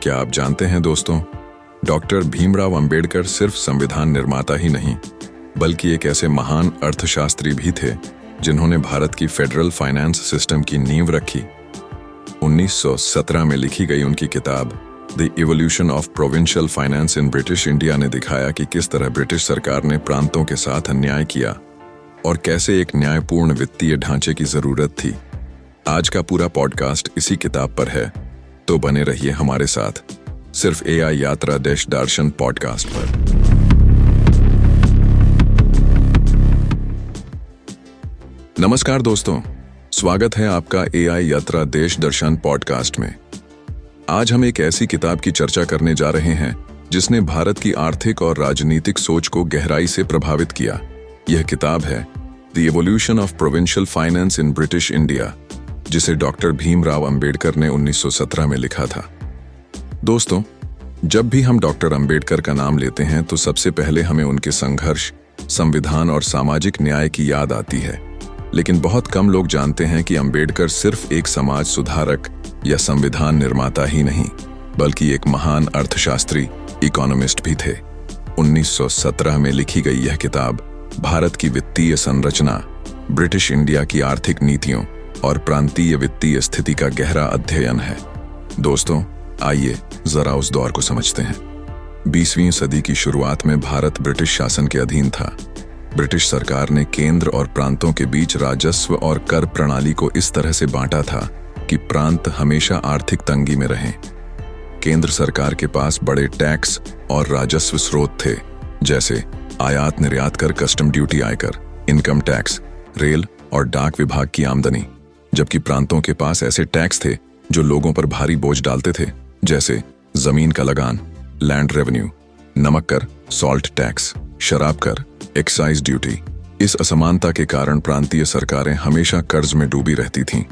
क्या आप जानते हैं दोस्तों, डॉक्टर भीमराव अंबेडकर सिर्फ संविधान निर्माता ही नहीं बल्कि एक ऐसे महान अर्थशास्त्री भी थे जिन्होंने भारत की फेडरल फाइनेंस सिस्टम की नींव रखी। 1917 में लिखी गई उनकी किताब the evolution of provincial finance in British India ने दिखाया कि किस तरह ब्रिटिश सरकार ने प्रांतों के साथ अन्याय किया और कैसे एक न्यायपूर्ण वित्तीय ढांचे की जरूरत थी। आज का पूरा पॉडकास्ट इसी किताब पर है, तो बने रहिए हमारे साथ सिर्फ AI यात्रा देश दर्शन पॉडकास्ट पर। नमस्कार दोस्तों, स्वागत है आपका AI यात्रा देश दर्शन पॉडकास्ट में। आज हम एक ऐसी किताब की चर्चा करने जा रहे हैं जिसने भारत की आर्थिक और राजनीतिक सोच को गहराई से प्रभावित किया। यह किताब है the evolution of provincial finance in British India, जिसे डॉक्टर भीमराव अंबेडकर ने 1917 में लिखा था। दोस्तों, जब भी हम डॉक्टर अंबेडकर का नाम लेते हैं तो सबसे पहले हमें उनके संघर्ष, संविधान और सामाजिक न्याय की याद आती है। लेकिन बहुत कम लोग जानते हैं कि अंबेडकर सिर्फ एक समाज सुधारक या संविधान निर्माता ही नहीं बल्कि एक महान अर्थशास्त्री, इकोनॉमिस्ट भी थे। 1917 में लिखी गई यह किताब भारत की वित्तीय संरचना, ब्रिटिश इंडिया की आर्थिक नीतियों और प्रांतीय वित्तीय स्थिति का गहरा अध्ययन है। दोस्तों, आइए जरा उस दौर को समझते हैं। 20वीं सदी की शुरुआत में भारत ब्रिटिश शासन के अधीन था। ब्रिटिश सरकार ने केंद्र और प्रांतों के बीच राजस्व और कर प्रणाली को इस तरह से बांटा था कि प्रांत हमेशा आर्थिक तंगी में रहें। केंद्र सरकार के पास बड़े टैक्स और राजस्व स्रोत थे, जैसे आयात निर्यात कर, कस्टम ड्यूटी, आयकर, इनकम टैक्स, रेल और डाक विभाग की आमदनी, जबकि प्रांतों के पास ऐसे टैक्स थे जो लोगों पर भारी बोझ डालते थे, जैसे जमीन का लगान, लैंड रेवेन्यू, नमक कर, सॉल्ट टैक्स, शराब कर, एक्साइज ड्यूटी। इस असमानता के कारण प्रांतीय सरकारें हमेशा कर्ज में डूबी रहती थीं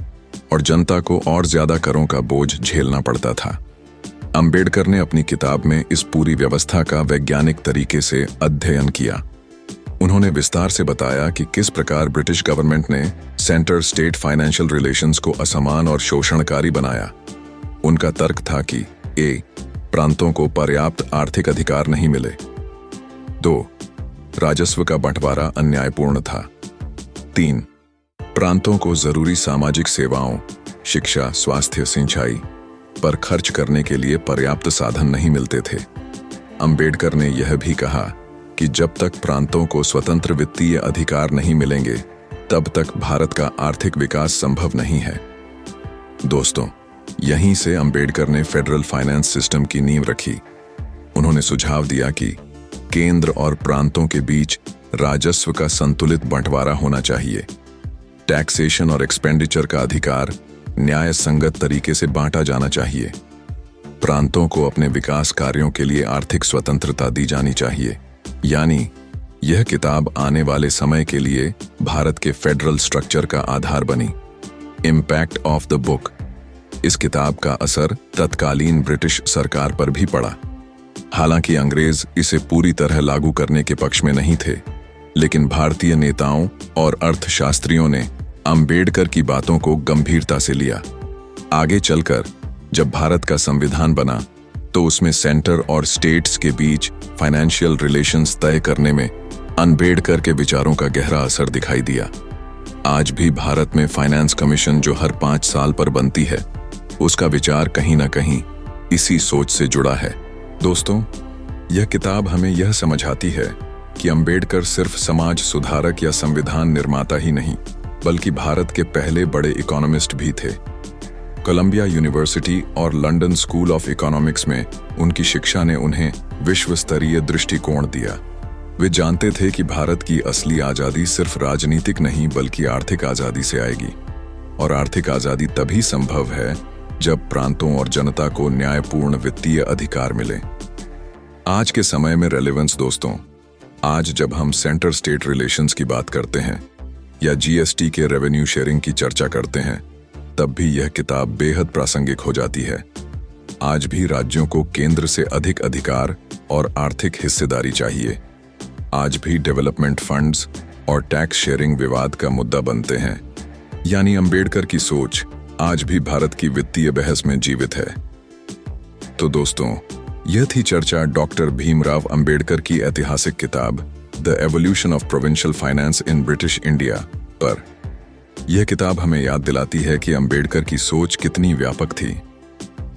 और जनता को और ज्यादा करों का बोझ झेलना पड़ता था। अंबेडकर ने अपनी किताब में इस पूरी व्यवस्था का वैज्ञानिक तरीके से अध्ययन किया। उन्होंने विस्तार से बताया कि किस प्रकार ब्रिटिश गवर्नमेंट ने सेंटर स्टेट फाइनेंशियल रिलेशंस को असमान और शोषणकारी बनाया। उनका तर्क था कि प्रांतों को पर्याप्त आर्थिक अधिकार नहीं मिले। 2. राजस्व का बंटवारा अन्यायपूर्ण था। 3. प्रांतों को जरूरी सामाजिक सेवाओं, शिक्षा, स्वास्थ्य, सिंचाई पर खर्च करने के लिए पर्याप्त साधन नहीं मिलते थे। अंबेडकर ने यह भी कहा कि जब तक प्रांतों को स्वतंत्र वित्तीय अधिकार नहीं मिलेंगे, तब तक भारत का आर्थिक विकास संभव नहीं है। दोस्तों, यहीं से अंबेडकर ने फेडरल फाइनेंस सिस्टम की नींव रखी। उन्होंने सुझाव दिया कि केंद्र और प्रांतों के बीच राजस्व का संतुलित बंटवारा होना चाहिए। टैक्सेशन और एक्सपेंडिचर का अधिकार न्याय संगत तरीके से बांटा जाना चाहिए। प्रांतों को अपने विकास कार्यों के लिए आर्थिक स्वतंत्रता दी जानी चाहिए। यानी यह किताब आने वाले समय के लिए भारत के फेडरल स्ट्रक्चर का आधार बनी। Impact of the book. इस किताब का असर तत्कालीन ब्रिटिश सरकार पर भी पड़ा। हालांकि अंग्रेज इसे पूरी तरह लागू करने के पक्ष में नहीं थे, लेकिन भारतीय नेताओं और अर्थशास्त्रियों ने अंबेडकर की बातों को गंभीरता से लिया। आगे चलकर जब भारत का संविधान बना तो उसमें सेंटर और स्टेट्स के बीच फाइनेंशियल रिलेशंस तय करने में अंबेडकर के विचारों का गहरा असर दिखाई दिया। आज भी भारत में फाइनेंस कमीशन जो हर 5 साल पर बनती है, उसका विचार कहीं ना कहीं इसी सोच से जुड़ा है। दोस्तों, यह किताब हमें यह समझाती है कि अंबेडकर सिर्फ समाज सुधारक या संविधान निर्माता ही नहीं बल्कि भारत के पहले बड़े इकोनॉमिस्ट भी थे। कोलंबिया यूनिवर्सिटी और लंदन स्कूल ऑफ इकोनॉमिक्स में उनकी शिक्षा ने उन्हें विश्व स्तरीय दृष्टिकोण दिया। वे जानते थे कि भारत की असली आज़ादी सिर्फ राजनीतिक नहीं बल्कि आर्थिक आज़ादी से आएगी, और आर्थिक आज़ादी तभी संभव है जब प्रांतों और जनता को न्यायपूर्ण वित्तीय अधिकार मिले। आज के समय में रेलेवेंस दोस्तों, आज जब हम सेंटर स्टेट रिलेशंस की बात करते हैं या GST के रेवेन्यू शेयरिंग की चर्चा करते हैं, तब भी यह किताब बेहद प्रासंगिक हो जाती है। आज भी राज्यों को केंद्र से अधिक अधिकार और आर्थिक हिस्सेदारी चाहिए। आज भी डेवलपमेंट फंड्स और टैक्स शेयरिंग विवाद का मुद्दा बनते हैं। यानी अंबेडकर की सोच आज भी भारत की वित्तीय बहस में जीवित है। तो दोस्तों, यह थी चर्चा डॉक्टर भीमराव अंबेडकर की ऐतिहासिक किताब the evolution of provincial finance in British India पर। यह किताब हमें याद दिलाती है कि अंबेडकर की सोच कितनी व्यापक थी।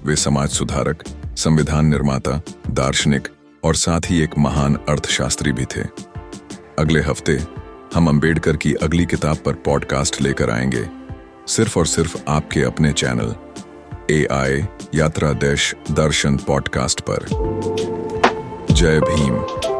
वे समाज सुधारक, संविधान निर्माता, दार्शनिक और साथ ही एक महान अर्थशास्त्री भी थे। अगले हफ्ते हम अंबेडकर की अगली किताब पर पॉडकास्ट लेकर आएंगे, सिर्फ और सिर्फ आपके अपने चैनल AI यात्रा देश दर्शन पॉडकास्ट पर। जय भीम।